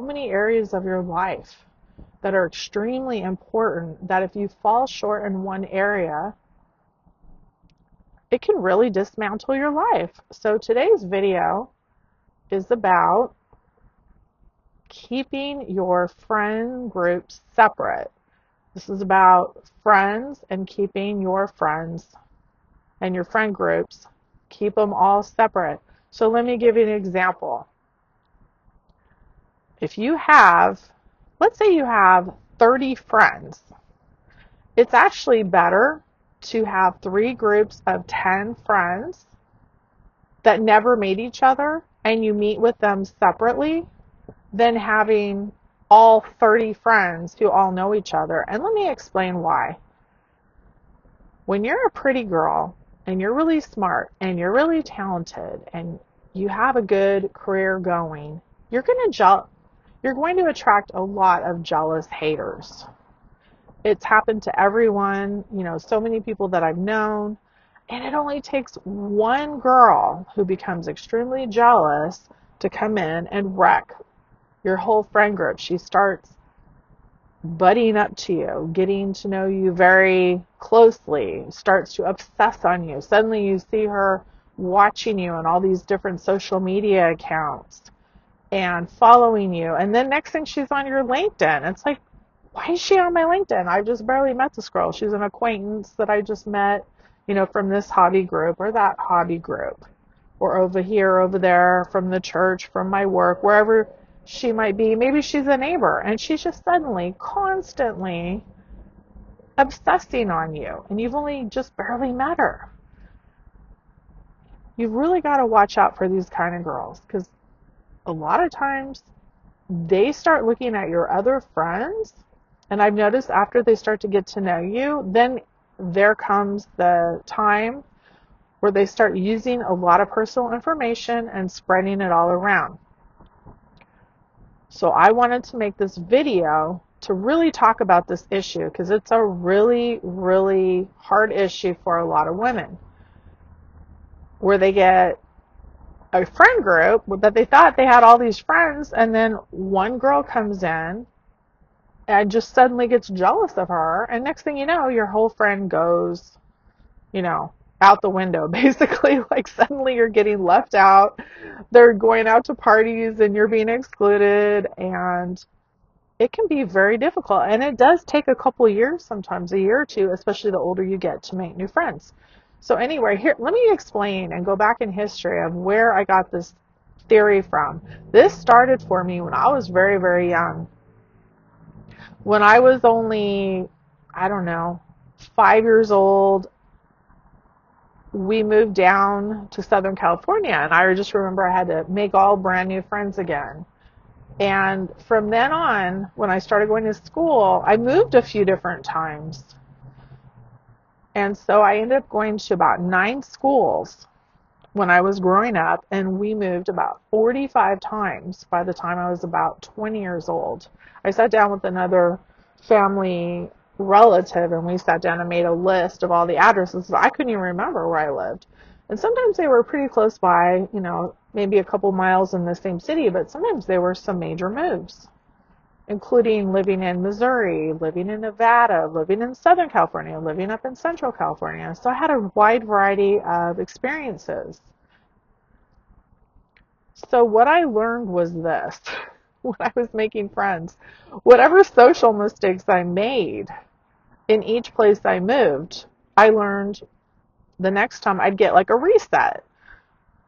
many areas of your life that are extremely important that if you fall short in one area, it can really dismantle your life. So today's video is about keeping your friend groups separate. This is about friends and keeping your friends and your friend groups, keep them all separate. So let me give you an example. If you have, let's say you have 30 friends, it's actually better to have 3 groups of 10 friends that never meet each other and you meet with them separately than having all 30 friends who all know each other. And let me explain why. When you're a pretty girl and you're really smart and you're really talented and you have a good career going, you're going to attract a lot of jealous haters. It's happened to everyone, so many people that I've known, and it only takes one girl who becomes extremely jealous to come in and wreck your whole friend group. She starts buddying up to you, getting to know you very closely, starts to obsess on you. Suddenly you see her watching you on all these different social media accounts and following you. And then next thing she's on your LinkedIn. It's like, why is she on my LinkedIn? I just barely met this girl. She's an acquaintance that I just met, from this hobby group or that hobby group, or over here, over there, from the church, from my work, wherever she might be. Maybe she's a neighbor and she's just suddenly, constantly obsessing on you and you've only just barely met her. You've really got to watch out for these kind of girls, because a lot of times they start looking at your other friends, and I've noticed after they start to get to know you, then there comes the time where they start using a lot of personal information and spreading it all around. So I wanted to make this video to really talk about this issue, because it's a really, really hard issue for a lot of women, where they get a friend group that they thought they had all these friends, and then one girl comes in and just suddenly gets jealous of her, and next thing you know, your whole friend goes, out the window, basically. Like suddenly you're getting left out. They're going out to parties and you're being excluded, and it can be very difficult. And it does take a couple of years, sometimes a year or two, especially the older you get, to make new friends. So anyway, here, let me explain and go back in history of where I got this theory from. This started for me when I was very, very young. When I was only, 5 years old, we moved down to Southern California, and I just remember I had to make all brand new friends again. And from then on, when I started going to school, I moved a few different times. And so I ended up going to about 9 schools when I was growing up, and we moved about 45 times by the time I was about 20 years old. I sat down with another family relative, and we sat down and made a list of all the addresses. I couldn't even remember where I lived. And sometimes they were pretty close by, maybe a couple miles in the same city, but sometimes they were some major moves, including living in Missouri, living in Nevada, living in Southern California, living up in Central California. So I had a wide variety of experiences. So what I learned was this, when I was making friends, whatever social mistakes I made in each place I moved, I learned the next time I'd get like a reset.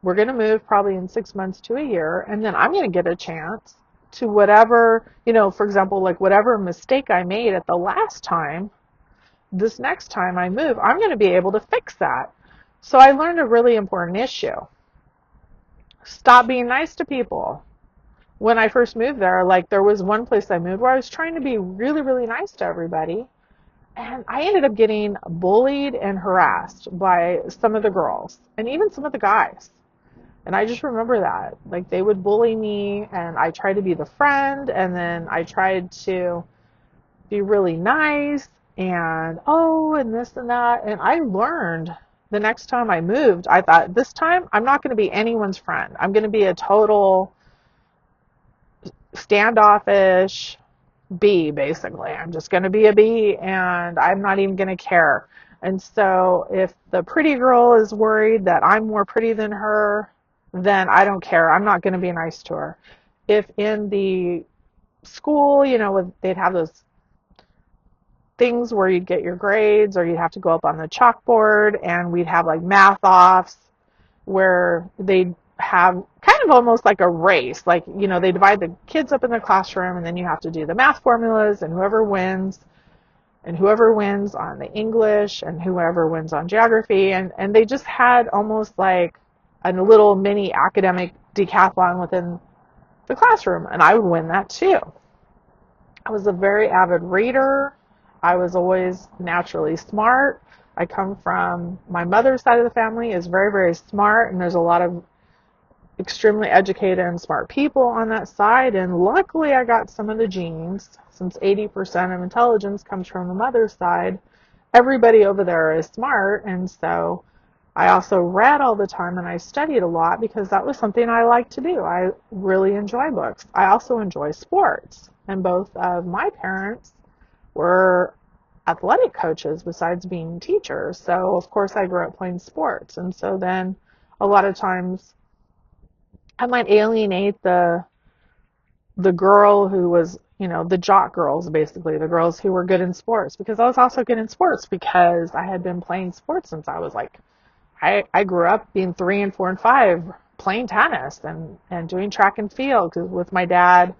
We're going to move probably in 6 months to a year, and then I'm going to get a chance to whatever, for example, like whatever mistake I made at the last time, this next time I move, I'm going to be able to fix that. So I learned a really important issue. Stop being nice to people. When I first moved there, there was one place I moved where I was trying to be really, really nice to everybody, and I ended up getting bullied and harassed by some of the girls and even some of the guys. And I just remember that. They would bully me, and I tried to be the friend, and then I tried to be really nice, and this and that. And I learned the next time I moved, I thought, this time I'm not going to be anyone's friend. I'm going to be a total standoffish B, basically. I'm just going to be a B and I'm not even going to care. And so if the pretty girl is worried that I'm more pretty than her, then I don't care. I'm not going to be nice to her. If in the school, they'd have those things where you'd get your grades or you'd have to go up on the chalkboard and we'd have like math offs where they'd have kind of almost like a race. Like, they divide the kids up in the classroom and then you have to do the math formulas and whoever wins on the English and whoever wins on geography. And they just had almost like a little mini academic decathlon within the classroom. And I would win that too. I was a very avid reader. I was always naturally smart. I come from, my mother's side of the family is very, very smart, and there's a lot of extremely educated and smart people on that side, and luckily I got some of the genes. Since 80% of intelligence comes from the mother's side, everybody over there is smart, and so I also read all the time and I studied a lot because that was something I like to do. I really enjoy books. I also enjoy sports, and both of my parents were athletic coaches besides being teachers. So of course I grew up playing sports. And so then a lot of times I might alienate the girl who was, the jock girls, basically, the girls who were good in sports, because I was also good in sports because I had been playing sports since I was like, I grew up being 3 and 4 and 5 playing tennis and doing track and field, because with my dad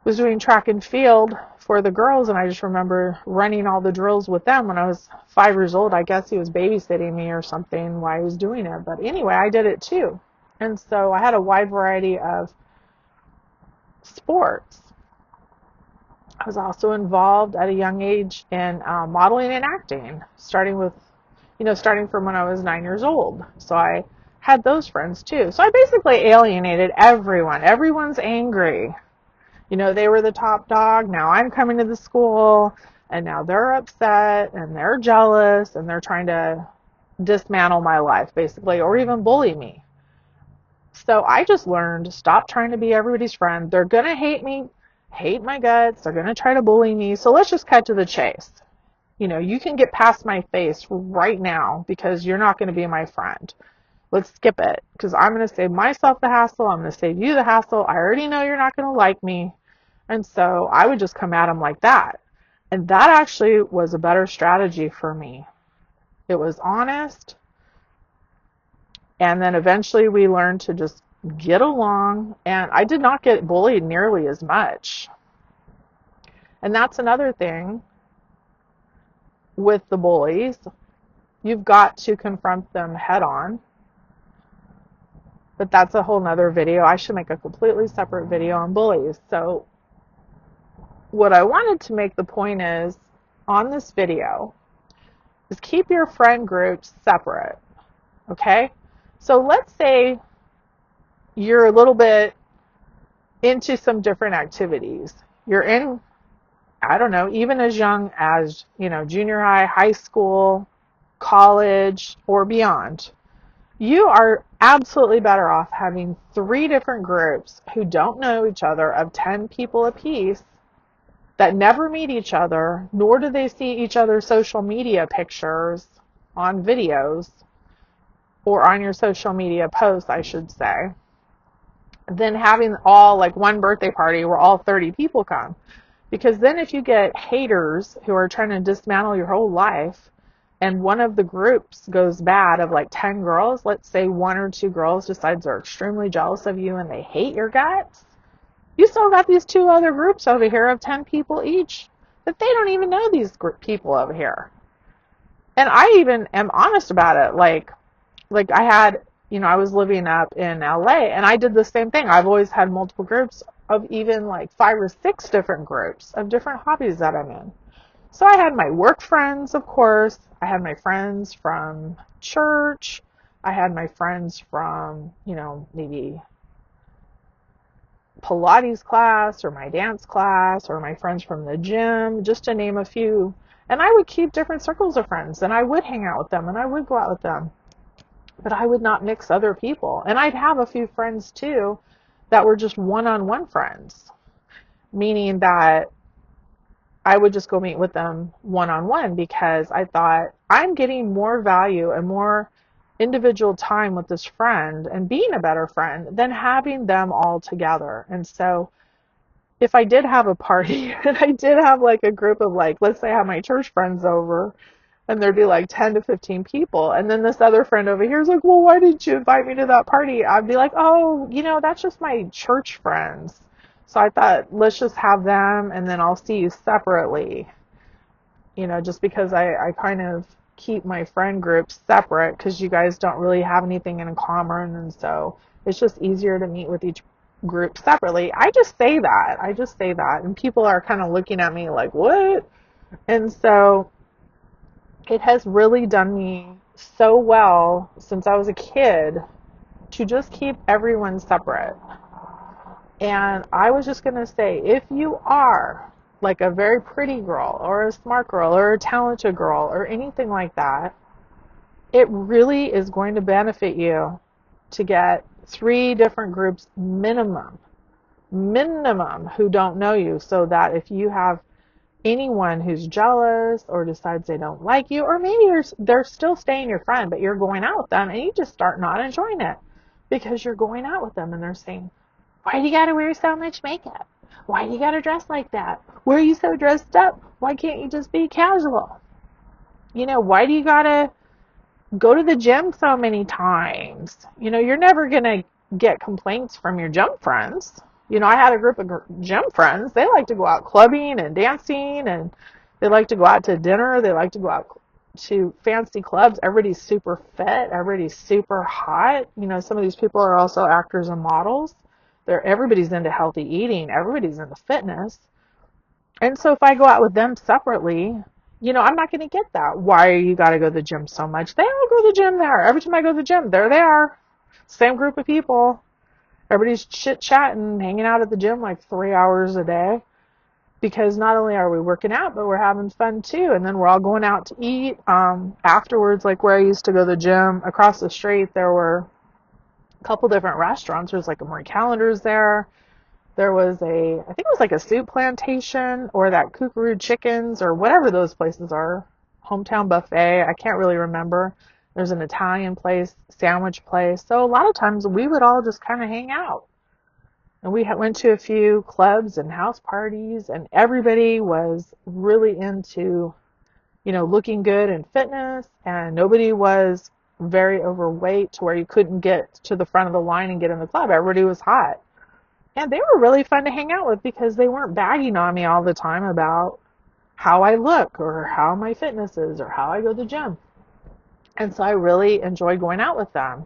was doing track and field for the girls, and I just remember running all the drills with them when I was 5 years old. I guess he was babysitting me or something while he was doing it. But anyway, I did it too. And so I had a wide variety of sports. I was also involved at a young age in modeling and acting, starting from when I was 9 years old. So I had those friends too. So I basically alienated everyone. Everyone's angry. They were the top dog. Now I'm coming to the school, and now they're upset, and they're jealous, and they're trying to dismantle my life, basically, or even bully me. So I just learned to stop trying to be everybody's friend. They're going to hate me, hate my guts. They're going to try to bully me. So let's just cut to the chase. You can get past my face right now because you're not going to be my friend. Let's skip it, because I'm going to save myself the hassle. I'm going to save you the hassle. I already know you're not going to like me. And so I would just come at them like that. And that actually was a better strategy for me. It was honest. And then eventually we learned to just get along. And I did not get bullied nearly as much. And that's another thing with the bullies. You've got to confront them head on. But that's a whole nother video. I should make a completely separate video on bullies. So what I wanted to make the point is, on this video, is keep your friend groups separate. Okay? So let's say you're a little bit into some different activities. You're in, I don't know, even as young as, junior high, high school, college, or beyond. You are absolutely better off having 3 different groups who don't know each other, of 10 people apiece, that never meet each other, nor do they see each other's social media pictures on videos, or on your social media posts, I should say, than having all like one birthday party where all 30 people come. Because then if you get haters who are trying to dismantle your whole life, and one of the groups goes bad, of like 10 girls, let's say 1 or 2 girls decides they're extremely jealous of you and they hate your guts, you still got these 2 other groups over here of 10 people each that they don't even know these people over here. And I even am honest about it. Like I had, I was living up in LA, and I did the same thing. I've always had multiple groups of even like 5 or 6 different groups of different hobbies that I'm in. So I had my work friends, of course. I had my friends from church. I had my friends from, maybe Pilates class or my dance class, or my friends from the gym, just to name a few. And I would keep different circles of friends, and I would hang out with them, and I would go out with them. But I would not mix other people. And I'd have a few friends too that were just one-on-one friends, meaning that I would just go meet with them one-on-one because I thought I'm getting more value and more individual time with this friend and being a better friend than having them all together. And so if I did have a party and I did have like a group of like, let's say I have my church friends over and there'd be like 10 to 15 people. And then this other friend over here is like, well, why didn't you invite me to that party? I'd be like, oh, that's just my church friends. So I thought, let's just have them and then I'll see you separately. Just because I kind of keep my friend groups separate because you guys don't really have anything in common. And so it's just easier to meet with each group separately. I just say that. And people are kind of looking at me like, what? And so it has really done me so well since I was a kid to just keep everyone separate. And I was just going to say, if you are like a very pretty girl or a smart girl or a talented girl or anything like that, it really is going to benefit you to get 3 different groups minimum who don't know you, so that if you have anyone who's jealous or decides they don't like you, or maybe they're still staying your friend, but you're going out with them and you just start not enjoying it because you're going out with them and they're saying, why do you gotta wear so much makeup? Why do you gotta dress like that? Why are you so dressed up? Why can't you just be casual? Why do you gotta go to the gym so many times? You're never gonna get complaints from your gym friends. I had a group of gym friends. They like to go out clubbing and dancing, and they like to go out to dinner. They like to go out to fancy clubs. Everybody's super fit. Everybody's super hot. Some of these people are also actors and models. Everybody's into healthy eating. Everybody's into fitness. And so if I go out with them separately, I'm not going to get that. Why you got to go to the gym so much? They all go to the gym there. Every time I go to the gym, there they are. Same group of people. Everybody's chit-chatting, hanging out at the gym like 3 hours a day. Because not only are we working out, but we're having fun too. And then we're all going out to eat. Afterwards, like where I used to go to the gym, across the street, there were a couple different restaurants. There was like a Marie Callender's there. There was I think it was like a soup plantation or that Kookaroo Chickens or whatever those places are. Hometown Buffet. I can't really remember. There's an Italian place, sandwich place. So a lot of times we would all just kind of hang out. And we went to a few clubs and house parties, and everybody was really into, looking good and fitness, and nobody was very overweight to where you couldn't get to the front of the line and get in the club. Everybody was hot. And they were really fun to hang out with because they weren't bagging on me all the time about how I look or how my fitness is or how I go to the gym. And so I really enjoyed going out with them.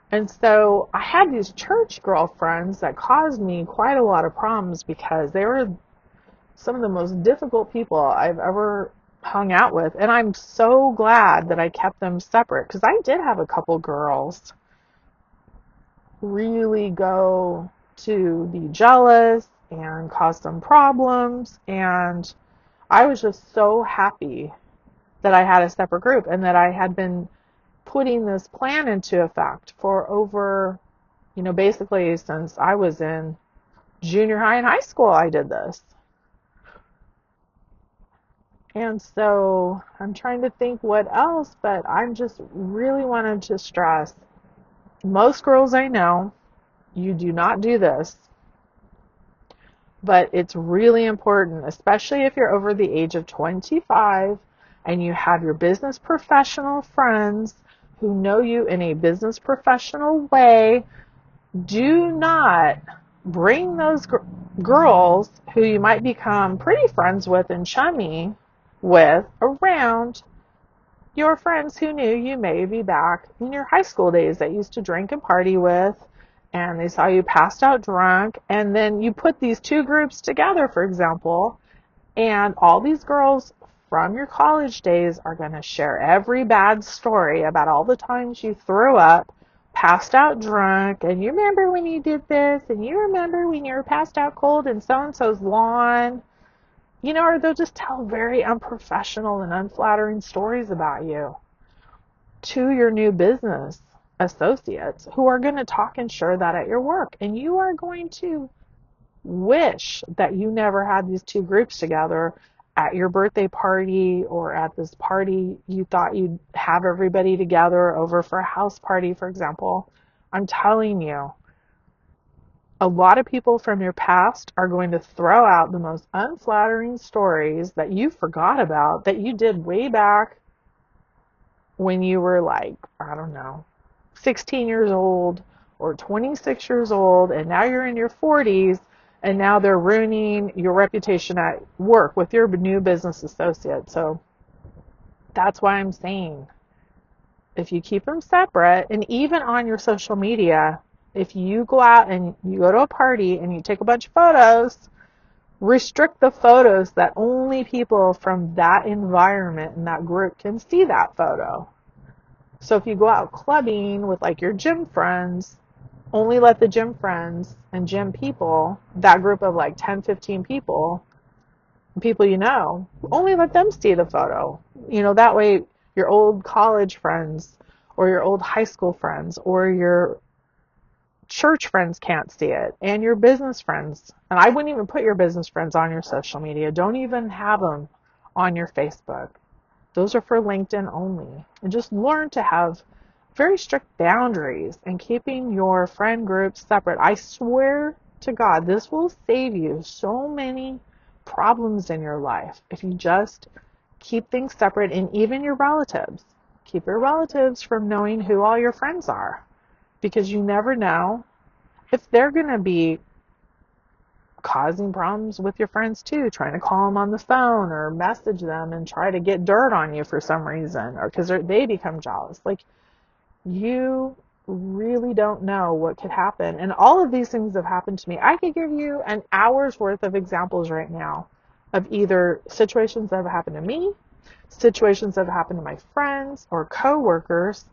And so I had these church girlfriends that caused me quite a lot of problems because they were some of the most difficult people I've ever hung out with. And I'm so glad that I kept them separate because I did have a couple girls really go to be jealous and cause some problems. And I was just so happy that I had a separate group and that I had been putting this plan into effect for over, basically since I was in junior high and high school, I did this. And so I'm trying to think what else, but I'm just really wanted to stress, most girls I know, you do not do this, but it's really important, especially if you're over the age of 25 and you have your business professional friends who know you in a business professional way. Do not bring those girls who you might become pretty friends with and chummy with around your friends who knew you maybe back in your high school days that used to drink and party with, and they saw you passed out drunk, and then you put these 2 groups together, for example, and all these girls from your college days are going to share every bad story about all the times you threw up, passed out drunk, and you remember when you did this, and you remember when you were passed out cold in so-and-so's lawn, or they'll just tell very unprofessional and unflattering stories about you to your new business associates who are going to talk and share that at your work. And you are going to wish that you never had these two groups together at your birthday party or at this party you thought you'd have everybody together over for a house party, for example. I'm telling you, a lot of people from your past are going to throw out the most unflattering stories that you forgot about that you did way back when you were like, I don't know, 16 years old or 26 years old, and now you're in your 40s, and now they're ruining your reputation at work with your new business associate. So that's why I'm saying, if you keep them separate, and even on your social media, if you go out and you go to a party and you take a bunch of photos, restrict the photos that only people from that environment and that group can see that photo. So if you go out clubbing with like your gym friends, only let the gym friends and gym people, that group of like 10, 15 people you know, only let them see the photo. That way your old college friends or your old high school friends or your church friends can't see it, and your business friends. And I wouldn't even put your business friends on your social media. Don't even have them on your Facebook. Those are for LinkedIn only. And just learn to have very strict boundaries and keeping your friend groups separate. I swear to God, this will save you so many problems in your life if you just keep things separate. And even your relatives. Keep your relatives from knowing who all your friends are, because you never know if they're going to be causing problems with your friends too, trying to call them on the phone or message them and try to get dirt on you for some reason, or because they become jealous. Like, you really don't know what could happen. And all of these things have happened to me. I could give you an hour's worth of examples right now of either situations that have happened to me, situations that have happened to my friends or coworkers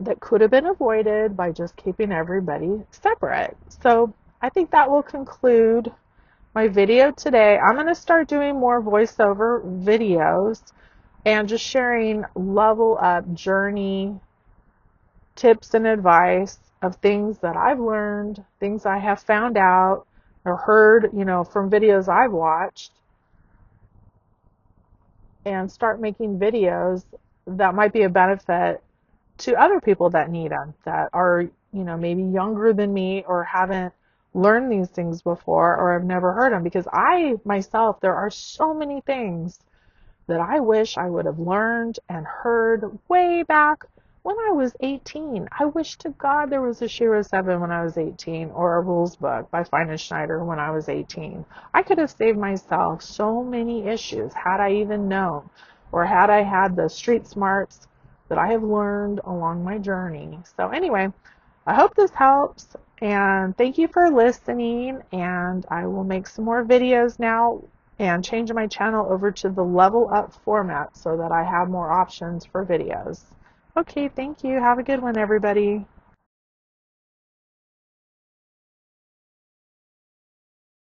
that could have been avoided by just keeping everybody separate. So I think that will conclude my video today. I'm going to start doing more voiceover videos and just sharing level up journey tips and advice of things that I've learned, things I have found out or heard, from videos I've watched, and start making videos that might be a benefit to other people that need them, that are, maybe younger than me or haven't learned these things before or have never heard them. Because I myself, there are so many things that I wish I would have learned and heard way back when I was 18. I wish to God there was a Shira 7 when I was 18, or a rules book by Fine & Schneider when I was 18. I could have saved myself so many issues had I even known, or had I had the street smarts that I have learned along my journey. So anyway, I hope this helps, and thank you for listening, and I will make some more videos now and change my channel over to the level up format so that I have more options for videos. Okay, thank you. Have a good one, everybody.